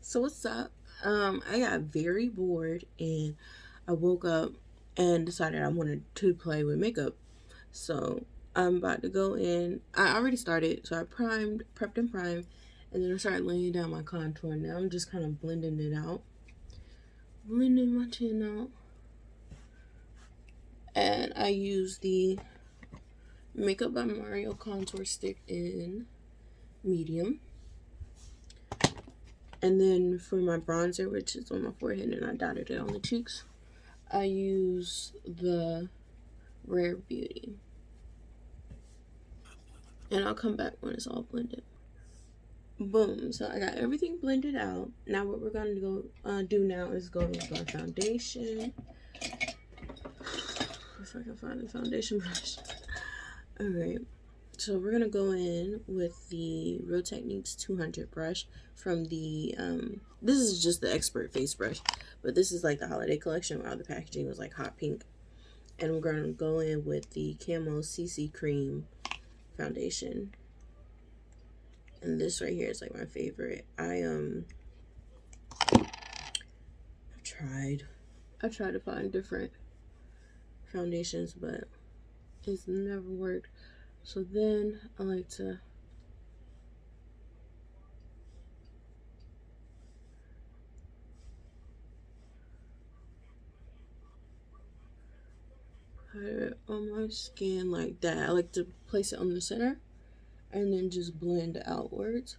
So what's up? I got very bored and I woke up and decided I wanted to play with makeup. So I'm about to go in. I already started, so I prepped and primed, and then I started laying down my contour. Now I'm just kind of blending it out. Blending my chin out. And I use the Makeup by Mario contour stick in medium. And then for my bronzer, which is on my forehead and I dotted it on the cheeks, I use the Rare Beauty. And I'll come back when it's all blended. Boom. So I got everything blended out. Now what we're going to do now is go with our foundation. If I can find the foundation brush. Alright. So we're going to go in with the Real Techniques 200 brush from the, this is just the Expert Face brush. But this is like the holiday collection where all the packaging was like hot pink. And we're going to go in with the Camo CC Cream foundation. And this right here is like my favorite. I've tried to find different foundations, but it's never worked. So then I like to put it on my skin like that. I like to place it on the center and then just blend outwards.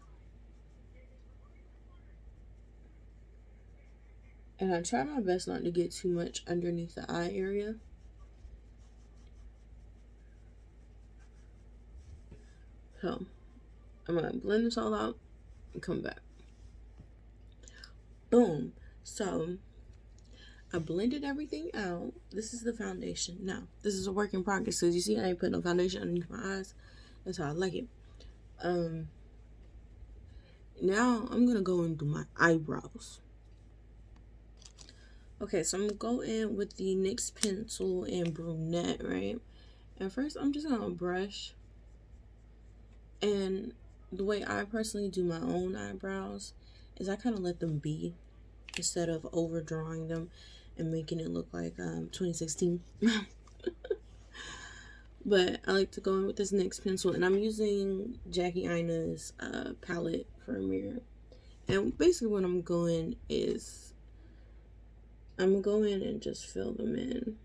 And I try my best not to get too much underneath the eye area. So I'm gonna blend this all out and come back. Boom. So I blended everything out. This is the foundation. Now, this is a work in progress. So you see I ain't put no foundation underneath my eyes. That's how I like it. Now I'm gonna go and do my eyebrows. Okay, so I'm gonna go in with the NYX pencil and brunette, right? And first I'm just gonna brush. And the way I personally do my own eyebrows is I kind of let them be instead of overdrawing them and making it look like 2016. But I like to go in with this NYX pencil, and I'm using Jackie Aina's palette for a mirror. And basically what I'm going is I'm gonna go in and just fill them in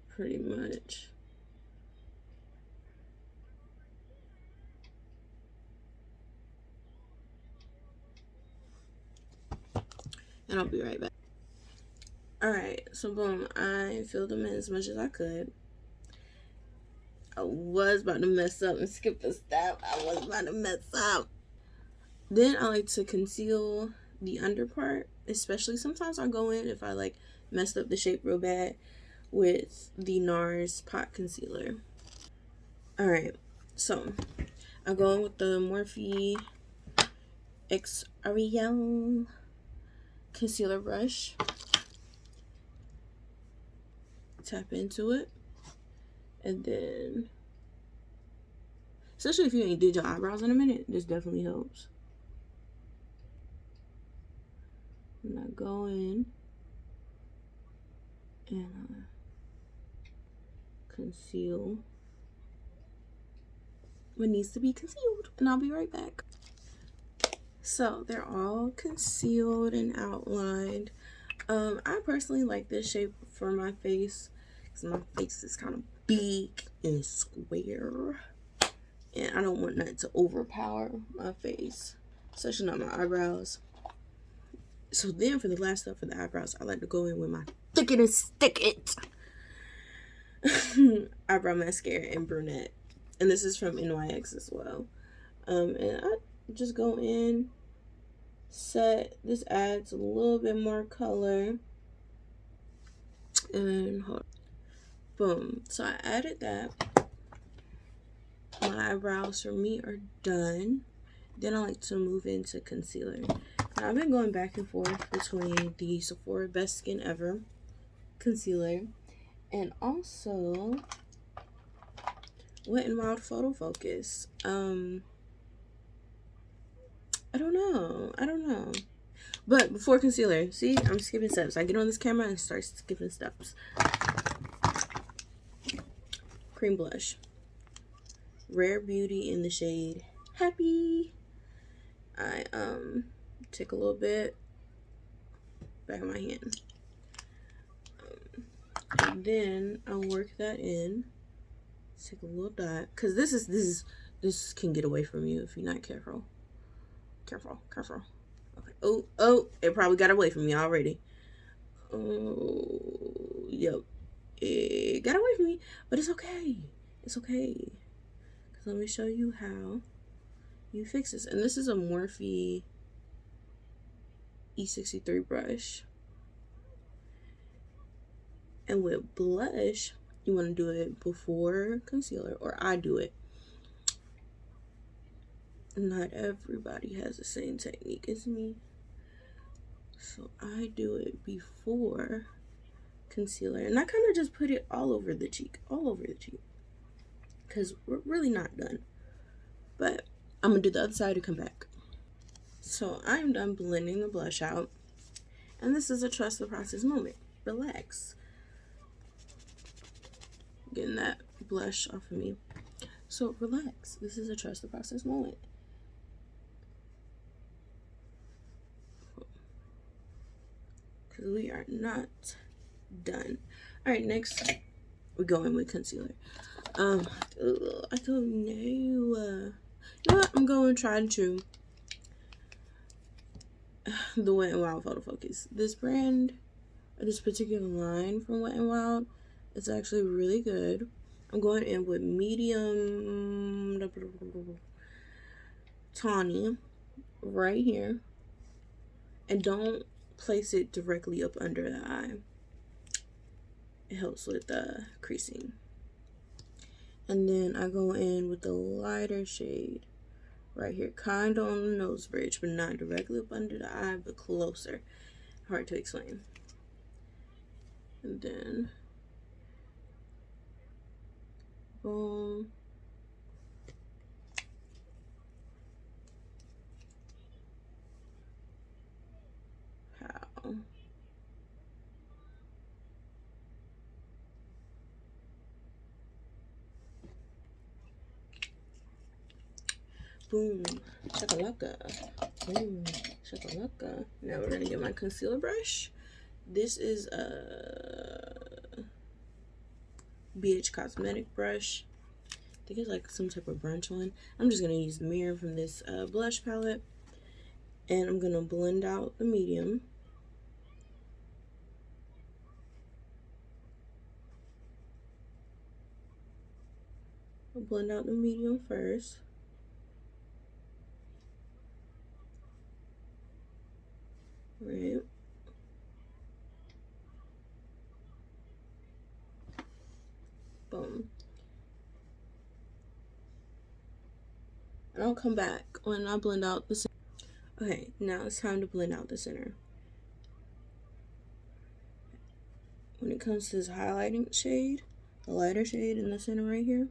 pretty much. And I'll be right back. Alright, so boom, I filled them in as much as I could. I was about to mess up and skip a step. I was about to mess up. Then I like to conceal the under part, especially sometimes I go in if I like messed up the shape real bad with the NARS pot concealer. Alright, so I go in with the Morphe X Ariel concealer brush. Tap into it. And then, especially if you ain't did your eyebrows in a minute, this definitely helps. And I go in and conceal what needs to be concealed. And I'll be right back. So they're all concealed and outlined. I personally like this shape for my face because my face is kind of big and square. And I don't want that to overpower my face, especially not my eyebrows. So then for the last stuff for the eyebrows, I like to go in with my Thick It and Stick It eyebrow mascara and brunette. And this is from NYX as well. And I just go in, set. This adds a little bit more color. And hold on. Boom. So I added that. My eyebrows for me are done. Then I like to move into concealer. Now, I've been going back and forth between the Sephora Best Skin Ever concealer and also Wet n Wild Photo Focus. I don't know. But before concealer, see, I'm skipping steps. I get on this camera and start skipping steps. Cream blush. Rare Beauty in the shade Happy. I take a little bit back of my hand. And then I'll work that in. Take a little dot. Cause this can get away from you if you're not careful. Careful. Okay. Oh, it probably got away from me already. Oh, yep. It got away from me, but it's okay. It's okay. Cause let me show you how you fix this. And this is a Morphe E63 brush. And with blush, you want to do it before concealer, or I do it. Not everybody has the same technique as me. So I do it before concealer. And I kind of just put it all over the cheek. Because we're really not done. But I'm going to do the other side to come back. So I'm done blending the blush out. And this is a trust the process moment. Relax. Getting that blush off of me. So relax. This is a trust the process moment. Because we are not done. Alright, next we go in with concealer. I don't know. You know what? I'm going tried and true. The Wet n Wild Photo Focus. This brand, this particular line from Wet n Wild, it's actually really good. I'm going in with medium tawny right here. And don't place it directly up under the eye. It helps with the creasing. And then I go in with the lighter shade right here, kind of on the nose bridge, but not directly up under the eye, but closer. Hard to explain. And then boom. How? Boom, shakalaka. Boom, shakalaka. Now we're gonna get my concealer brush. This is a BH Cosmetic brush. I think it's like some type of brunch one. I'm just gonna use the mirror from this blush palette, and I'm gonna blend out the medium. I'll blend out the medium first. Right. Boom. And I'll come back when I blend out the center. Okay, now it's time to blend out the center. When it comes to this highlighting shade, the lighter shade in the center right here,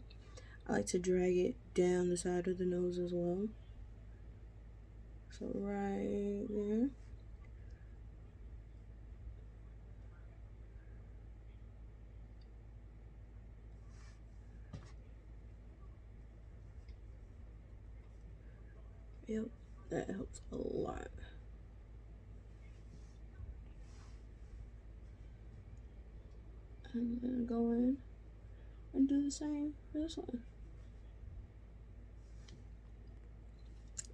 I like to drag it down the side of the nose as well. So right there. Yep, that helps a lot. And then go in and do the same for this one.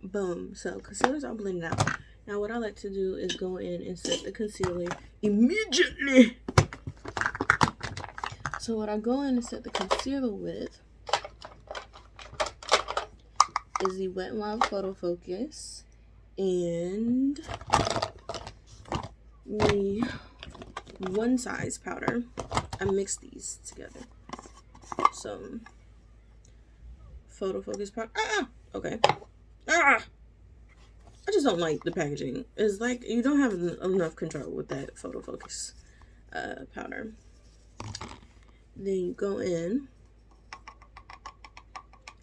Boom. So concealers are blended out. Now what I like to do is go in and set the concealer immediately. So what I go in and set the concealer with is the Wet n Wild Photo Focus and the One Size powder. I mix these together. Some Photo Focus powder. Okay. I just don't like the packaging. It's like you don't have enough control with that Photo Focus powder. Then you go in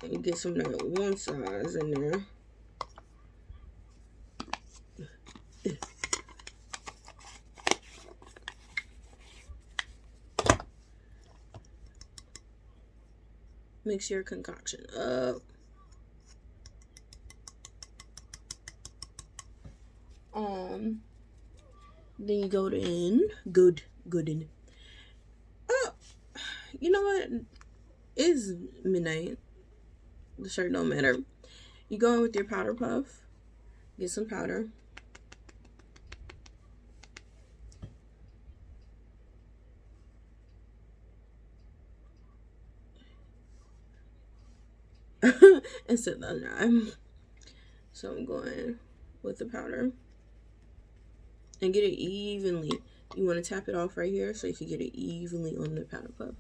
and you get some of that One Size in there. Mix your concoction up. Then you go in. Good in. Oh, you know what? It's midnight. The shirt don't matter. You go in with your powder puff. Get some powder. And set that knife. So I'm going with the powder. And get it evenly. You want to tap it off right here so you can get it evenly on the powder puff.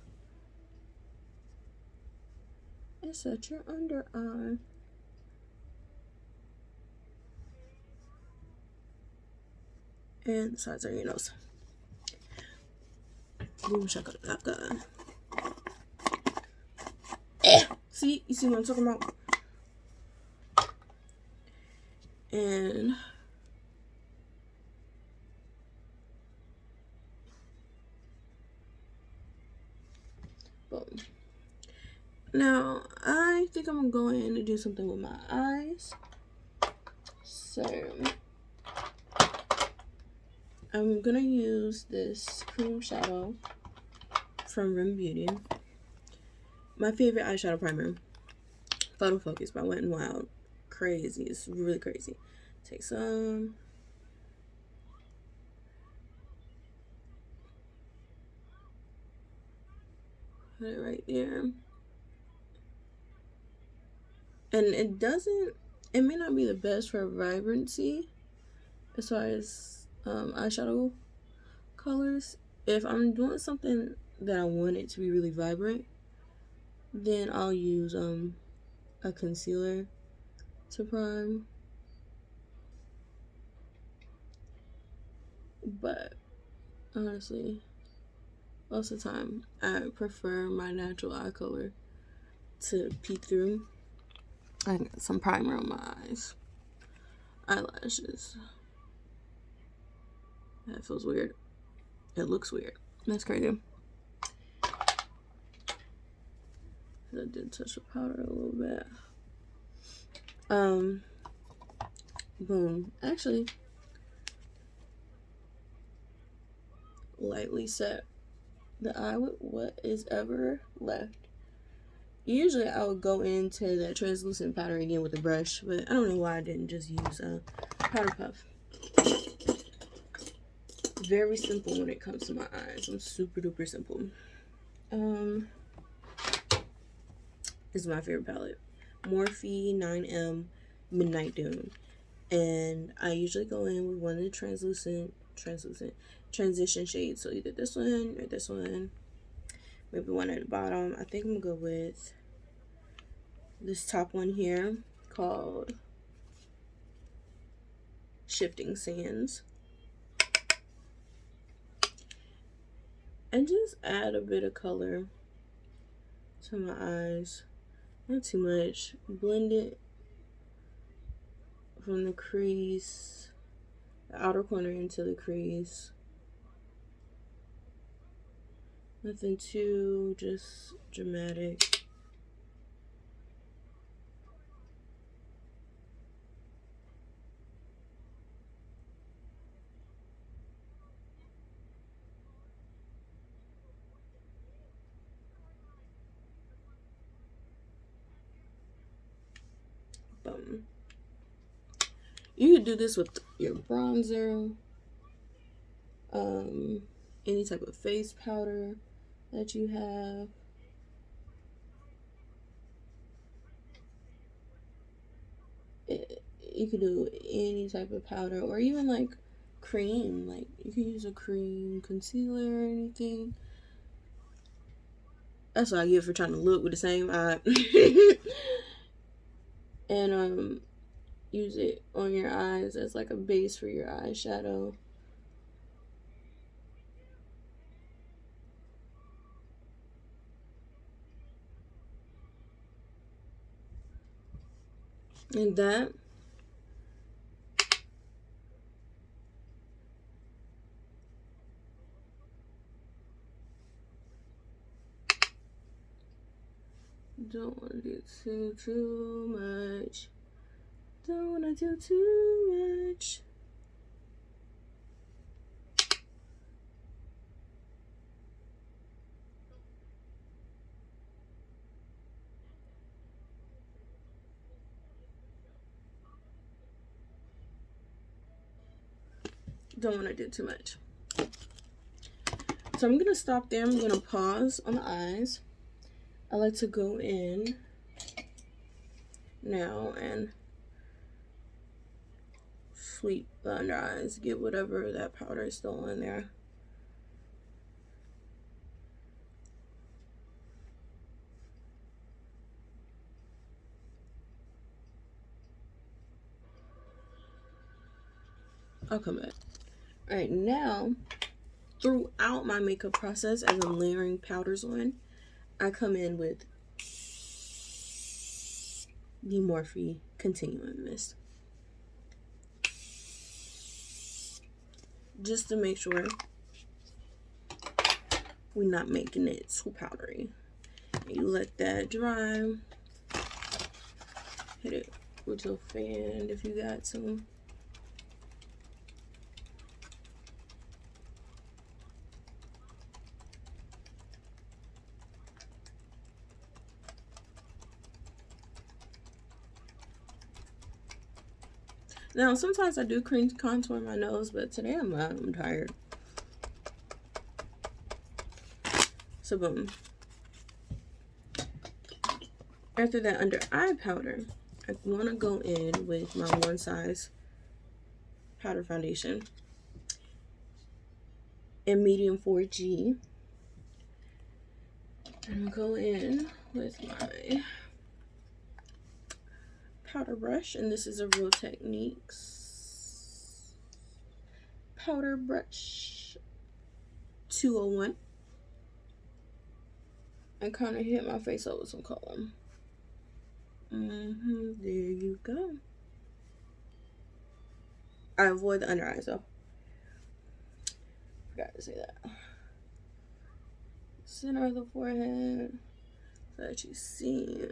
And set your under eye. And the sides of your nose. Boom shakalaka. See? You see what I'm talking about? And boom. Now, I think I'm gonna go in and do something with my eyes. So, I'm gonna use this cream shadow from Rim Beauty. My favorite eyeshadow primer. Photo Focus by Wet n Wild. Crazy. It's really crazy. Take some. Put it right there. And it may not be the best for vibrancy as far as eyeshadow colors. If I'm doing something that I want it to be really vibrant, then I'll use a concealer to prime. But honestly, most of the time I prefer my natural eye color to peek through. I got some primer on my eyes. Eyelashes. That feels weird. It looks weird. That's crazy. I did touch the powder a little bit. Boom. Actually, lightly set the eye with what is ever left. Usually I would go into that translucent powder again with a brush, but I don't know why I didn't just use a powder puff. Very simple when it comes to my eyes. I'm super duper simple. This is my favorite palette. Morphe 9M Midnight Dune. And I usually go in with one of the transition shades. So either this one or this one. Maybe one at the bottom. I think I'm gonna go with this top one here called Shifting Sands. And just add a bit of color to my eyes. Not too much. Blend it from the crease, the outer corner into the crease. Nothing too just dramatic. Boom. You could do this with your bronzer, any type of face powder that you have. You could do any type of powder, or even like cream. Like you can use a cream concealer or anything. That's what I get for trying to look with the same eye. And use it on your eyes as like a base for your eyeshadow. And that Don't want to do too much. Don't want to do too much. Don't want to do too much. So I'm going to stop there. I'm going to pause on the eyes. I like to go in now and sweep the under eyes, get whatever that powder is still in there. I'll come back. Alright, now throughout my makeup process as I'm layering powders on, I come in with the Morphe Continuum Mist. Just to make sure we're not making it too powdery. You let that dry. Hit it with your fan if you got some. Now, sometimes I do cream contour my nose, but today I'm tired. So boom. After that under eye powder, I want to go in with my One Size powder foundation in medium 4G. I'm gonna go in with my powder brush, and this is a Real Techniques powder brush 201, and kind of hit my face up with some color. There you go. I avoid the under eyes though. Forgot to say that. Center of the forehead so that you see.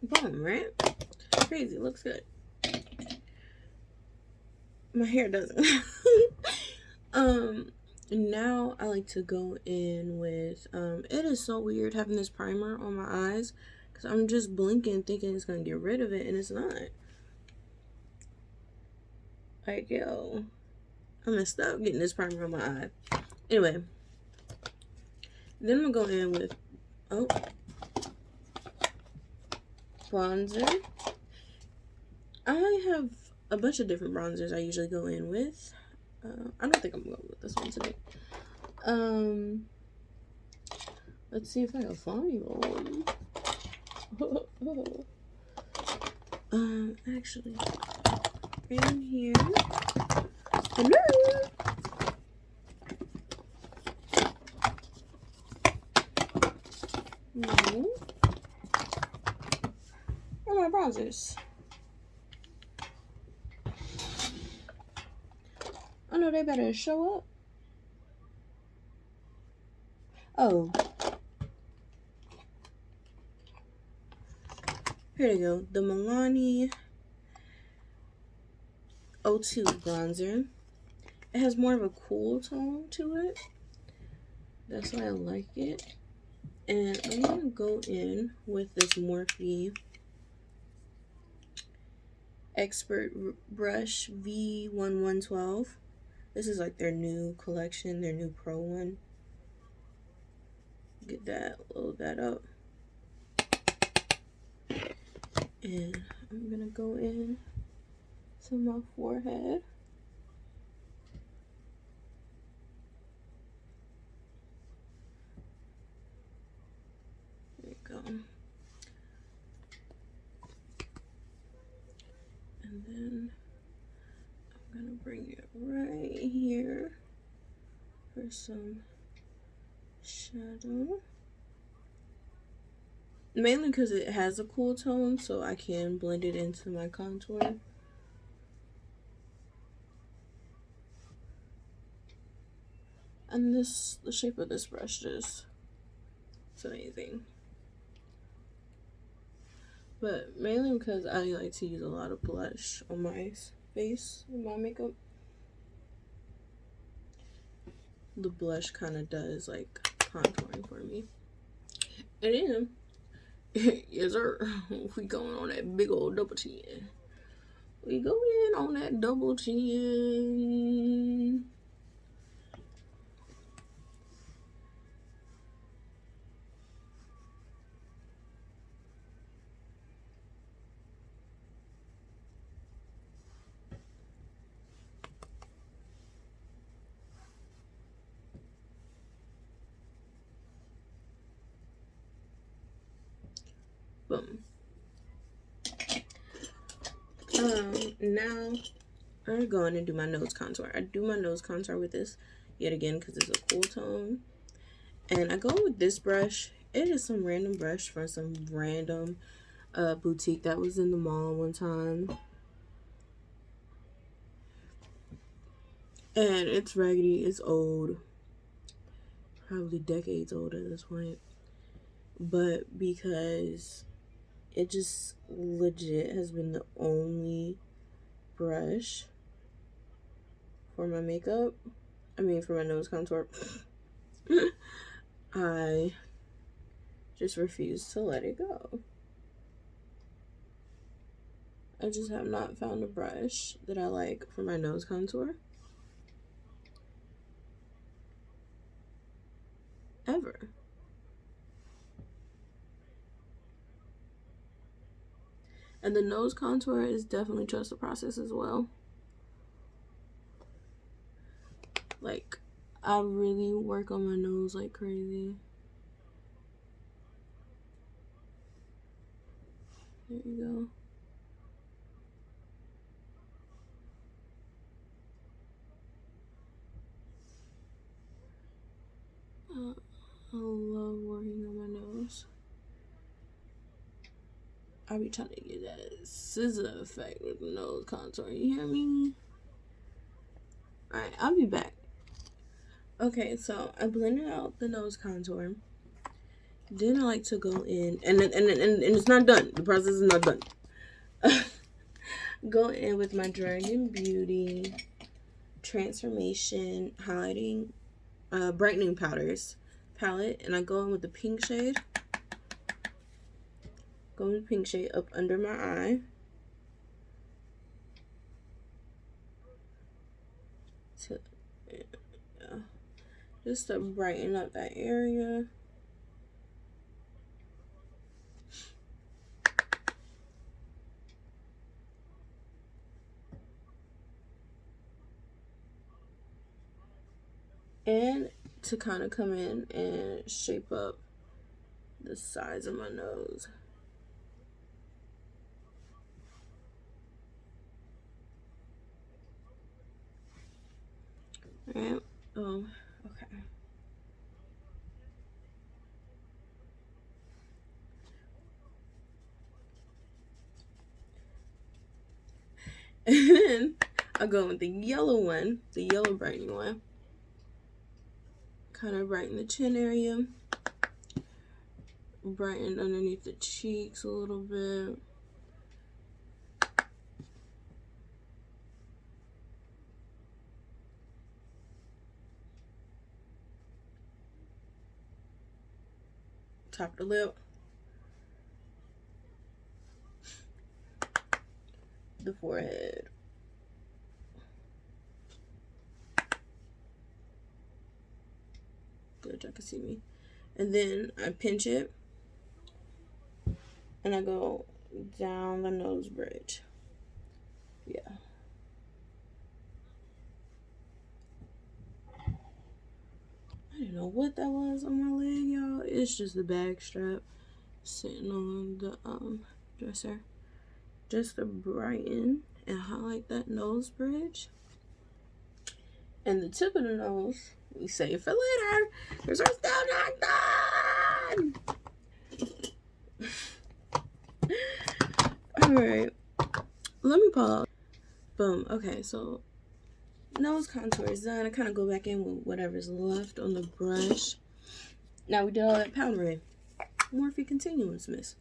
Boom, right? Crazy, looks good. My hair doesn't. Now I like to go in with it is so weird having this primer on my eyes because I'm just blinking thinking it's gonna get rid of it, and it's not. Like, yo, I messed up getting this primer on my eye. Anyway, then I'm gonna go in with bronzer. I have a bunch of different bronzers I usually go in with. I don't think I'm going with this one today. Let's see if I can find one. Actually, in here. Hello. No. Where are my bronzers? I know they better show up. Oh. Here they go. The Milani 02 bronzer. It has more of a cool tone to it. That's why I like it. And I'm going to go in with this Morphe Expert Brush V1112. This is like their new collection, their new pro one. Get that, load that up. And I'm gonna go in to my forehead. There you go. And then I'm gonna bring it right here for some shadow. Mainly because it has a cool tone, so I can blend it into my contour. And the shape of this brush is amazing. But mainly because I like to use a lot of blush on my face in my makeup. The blush kind of does like contouring for me. And then, yes sir, we going on that big old double chin. We go in on that double chin. Boom. Now I'm going to do my nose contour. I do my nose contour with this yet again because it's a cool tone. And I go with this brush. It is some random brush from some random boutique that was in the mall one time. And it's raggedy, it's old. Probably decades old at this point. But because it just legit has been the only brush for my makeup. I mean, for my nose contour. I just refuse to let it go. I just have not found a brush that I like for my nose contour. Ever. And the nose contour is definitely trust the process as well. Like, I really work on my nose like crazy. There you go. I love working on my nose. I be trying to get that scissor effect with the nose contour. You hear me? Alright, I'll be back. Okay, so I blended out the nose contour. Then I like to go in, and it's not done. The process is not done. Go in with my Dragon Beauty Transformation Highlighting Brightening Powders palette, and I go in with the pink shade. Go with the pink shade up under my eye. Just to brighten up that area. And to kind of come in and shape up the sides of my nose. Alright. Oh, okay. And then I'll go with the yellow one, the yellow brightening one. Kind of brighten the chin area. Brighten underneath the cheeks a little bit. Top of the lip. The forehead. Good, y'all can see me. And then I pinch it. And I go down the nose bridge. Yeah. I didn't know what that was on my leg, y'all. It's just the bag strap sitting on the dresser. Just to brighten and highlight that nose bridge. And the tip of the nose, we save for later, because we're still not done. Alright. Let me pause. Boom. Okay, so nose contour is done. I kind of go back in with whatever's left on the brush. Now we did all that powdering. Morphe continuous, miss.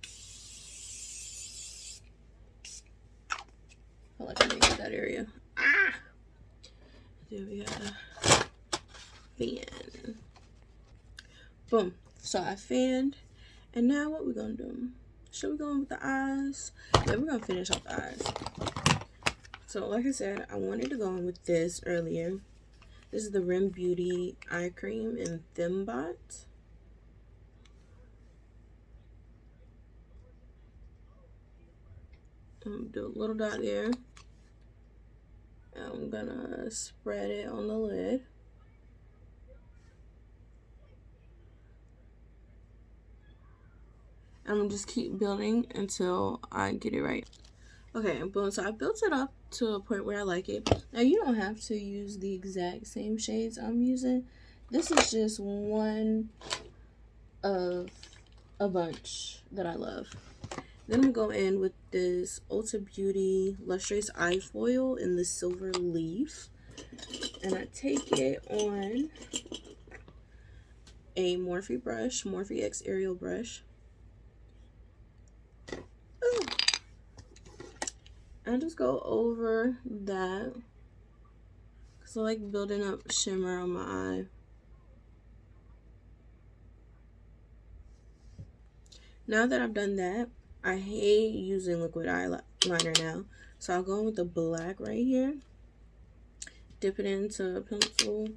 I like to make that area. Ah! There we have fan. Boom. So I fanned. And now what we gonna do? Should we go in with the eyes? Yeah, we're gonna finish off the eyes. So like I said, I wanted to go in with this earlier. This is the Rim Beauty Eye Cream in Thembot. I'm gonna do a little dot there. I'm gonna spread it on the lid. I'm gonna just keep building until I get it right. Okay, boom. So I built it up to a point where I like it. Now you don't have to use the exact same shades I'm using. This is just one of a bunch that I love. Then I'm gonna go in with this Ulta Beauty Lustrous Eye Foil in the Silver Leaf. And I take it on a Morphe brush, Morphe X Aerial brush. I just go over that because I like building up shimmer on my eye. Now that I've done that, I hate using liquid eyeliner now. So I'll go in with the black right here. Dip it into a pencil.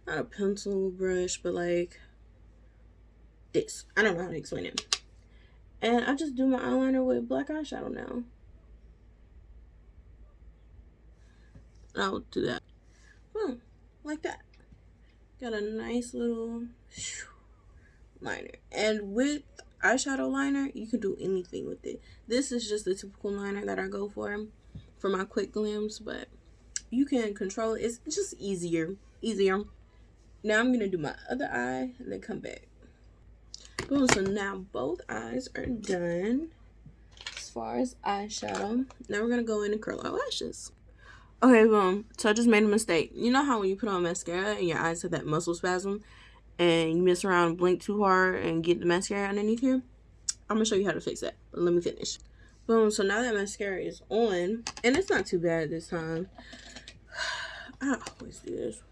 Not a pencil brush, but like this. I don't know how to explain it. And I just do my eyeliner with black eyeshadow now. I'll do that. Boom. Like that. Got a nice little liner. And with eyeshadow liner, you can do anything with it. This is just the typical liner that I go for my quick glams, but you can control it. It's just easier. Now I'm gonna do my other eye and then come back. Boom. So now both eyes are done as far as eyeshadow. Now we're gonna go in and curl our lashes. Okay, boom. So I just made a mistake. You know how when you put on mascara and your eyes have that muscle spasm and you mess around and blink too hard and get the mascara underneath here? I'm gonna show you how to fix that. But let me finish. Boom. So now that mascara is on, and it's not too bad this time. I always do this.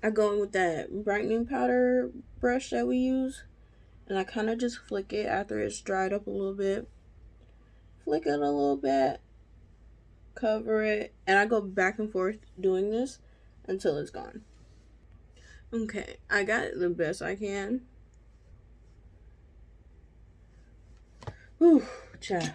I go in with that brightening powder brush that we use, and I kind of just flick it after it's dried up a little bit. Flick it a little bit. Cover it, and I go back and forth doing this until it's gone. Okay, I got it the best I can. Whew, child.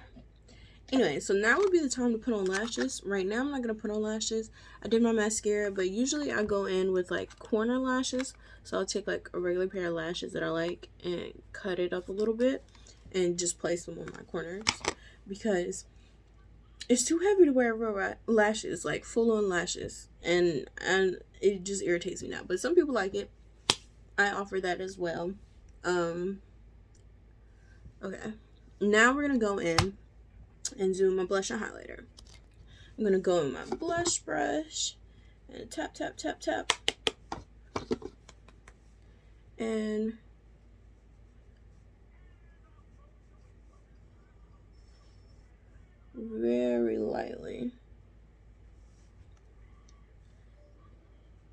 Anyway, so now would be the time to put on lashes. Right now I'm not gonna put on lashes. I did my mascara, but usually I go in with like corner lashes. So I'll take like a regular pair of lashes that I like and cut it up a little bit and just place them on my corners, because it's too heavy to wear real lashes, like full-on lashes, and it just irritates me now. But some people like it. I offer that as well. Okay. Now we're gonna go in and do my blush and highlighter. I'm gonna go in my blush brush and tap, tap, tap, tap, and very lightly.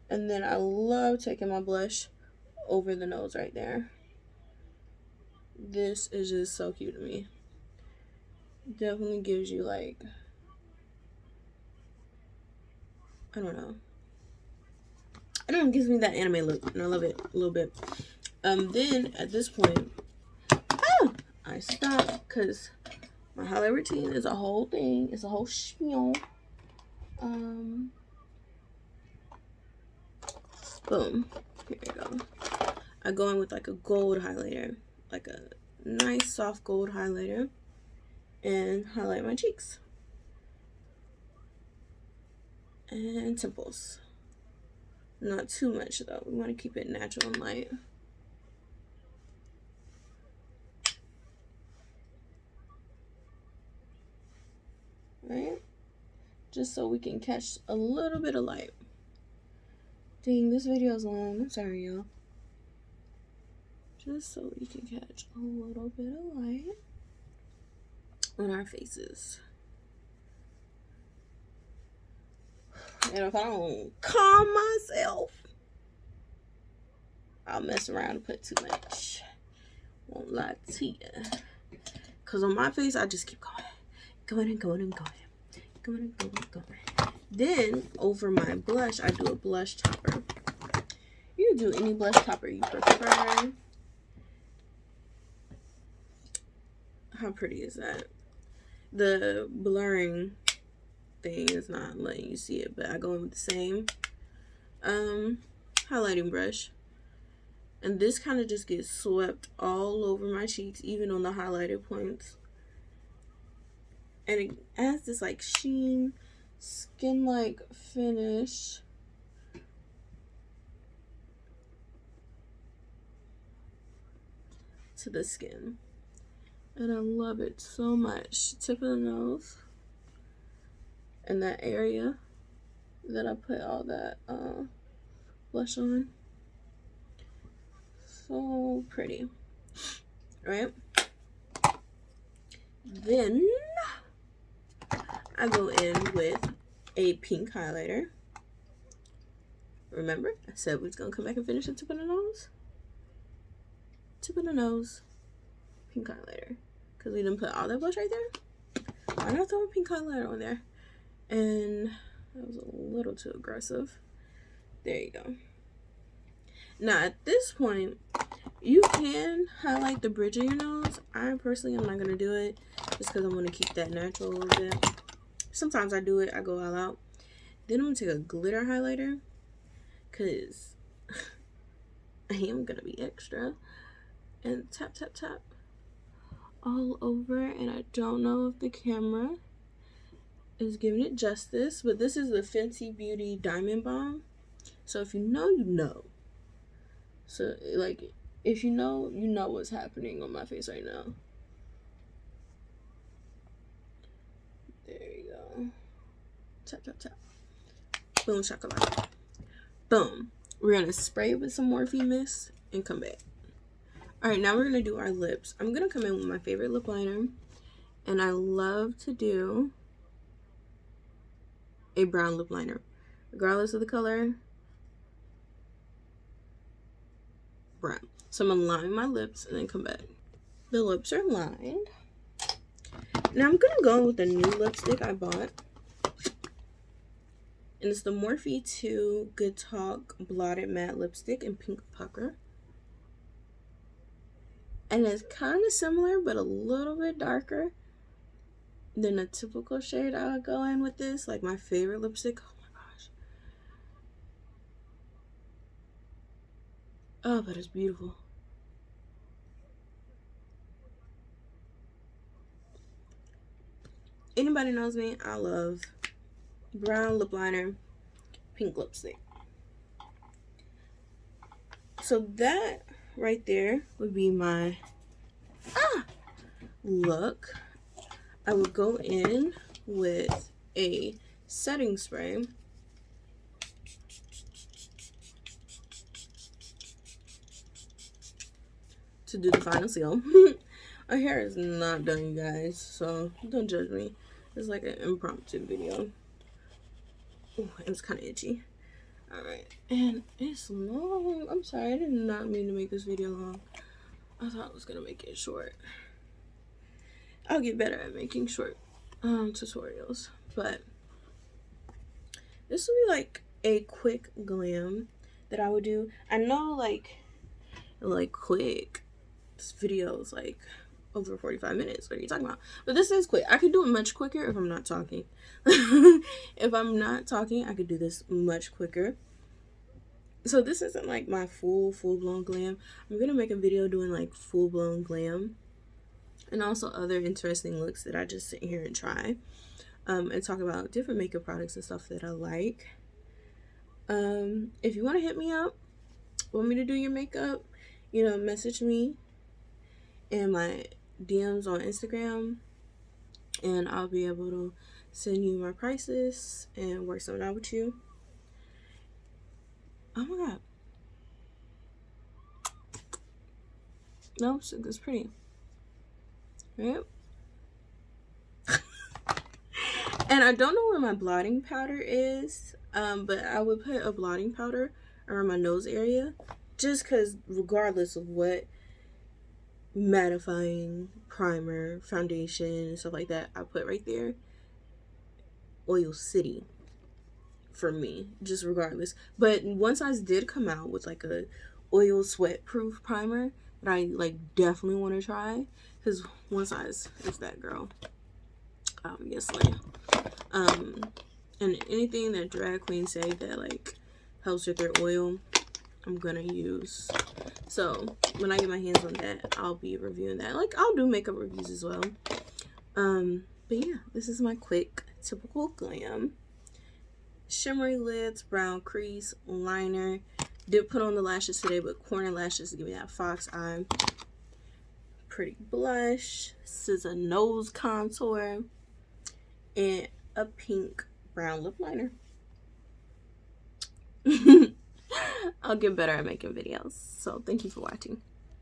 And then I love taking my blush over the nose right there. This is just so cute to me. Definitely gives you like, I don't know. I don't know, it gives me that anime look, and I love it a little bit. Then at this point, I stop because my highlight routine is a whole thing. It's a whole spiel. Boom. Here we go. I go in with like a gold highlighter, like a nice soft gold highlighter, and highlight my cheeks and temples. Not too much though. We want to keep it natural and light. right? Just so we can catch a little bit of light. Dang, this video is long. I'm sorry, y'all. Just so we can catch a little bit of light on our faces. And if I don't calm myself, I'll mess around and put too much. Won't lie to you. Because on my face, I just keep going. Going and going and going. Going and going and going. Then, over my blush, I do a blush topper. You can do any blush topper you prefer. How pretty is that? The blurring thing is not letting you see it, but I go in with the same highlighting brush. And this kind of just gets swept all over my cheeks, even on the highlighted points. And it adds this like sheen, skin-like finish. To the skin. And I love it so much. Tip of the nose. And that area that I put all that blush on. So pretty. Right? Then I go in with a pink highlighter. Remember, I said we was gonna come back and finish the tip of the nose. Tip of the nose, pink highlighter. Because we didn't put all that blush right there. Why not throw a pink highlighter on there? And that was a little too aggressive. There you go. Now at this point, you can highlight the bridge of your nose. I personally am not going to do it just because I want to keep that natural a little bit. Sometimes I do it, I go all out. Then I'm going to take a glitter highlighter because I am going to be extra. And tap, tap, tap all over. And I don't know if the camera is giving it justice, but this is the Fenty Beauty Diamond Balm. So if you know, you know. So like, if you know, you know what's happening on my face right now. There you go. Tap, tap, tap. Boom, shakalaka. Boom. We're going to spray with some Morphe Mist and come back. Alright, now we're going to do our lips. I'm going to come in with my favorite lip liner. And I love to do a brown lip liner. Regardless of the color. Brown. So I'm going to line my lips and then come back. The lips are lined. Now I'm going to go with the new lipstick I bought. And it's the Morphe 2 Good Talk Blotted Matte Lipstick in Pink Pucker. And it's kind of similar, but a little bit darker than a typical shade I would go in with this. Like my favorite lipstick. Oh my gosh. Oh, but it's beautiful. Anybody knows me, I love brown lip liner, pink lipstick. So that right there would be my look. I would go in with a setting spray. To do the final seal. My hair is not done, you guys, so don't judge me. It's like an impromptu video. Ooh, it's kind of itchy. Alright, and it's long. I'm sorry, I did not mean to make this video long. I thought I was gonna make it short. I'll get better at making short tutorials, but this will be like a quick glam that I would do. I know like quick, this video is like over 45 minutes. What are you talking about? But this is quick. I could do it much quicker if I'm not talking. If I'm not talking, I could do this much quicker. So this isn't like my full-blown glam. I'm gonna make a video doing like full-blown glam and also other interesting looks that I just sit here and try, and talk about different makeup products and stuff that I like. If you want to hit me up, want me to do your makeup, you know, message me in my DMs on Instagram, and I'll be able to send you my prices and work something out with you. Oh my god. No, it's pretty. Right? And I don't know where my blotting powder is, but I would put a blotting powder around my nose area, just because regardless of what mattifying primer, foundation, and stuff like that I put right there, Oil City for me, just regardless. But One Size did come out with like a oil sweat proof primer that I like definitely want to try, because One Size is that girl, obviously. And anything that drag queens say that like helps with their oil, I'm gonna use. So when I get my hands on that, I'll be reviewing that. Like, I'll do makeup reviews as well. But yeah, this is my quick typical glam. Shimmery lids, brown crease, liner. Did put on the lashes today, but corner lashes to give me that fox eye. Pretty blush. This is a nose contour. And a pink brown lip liner. I'll get better at making videos. So thank you for watching.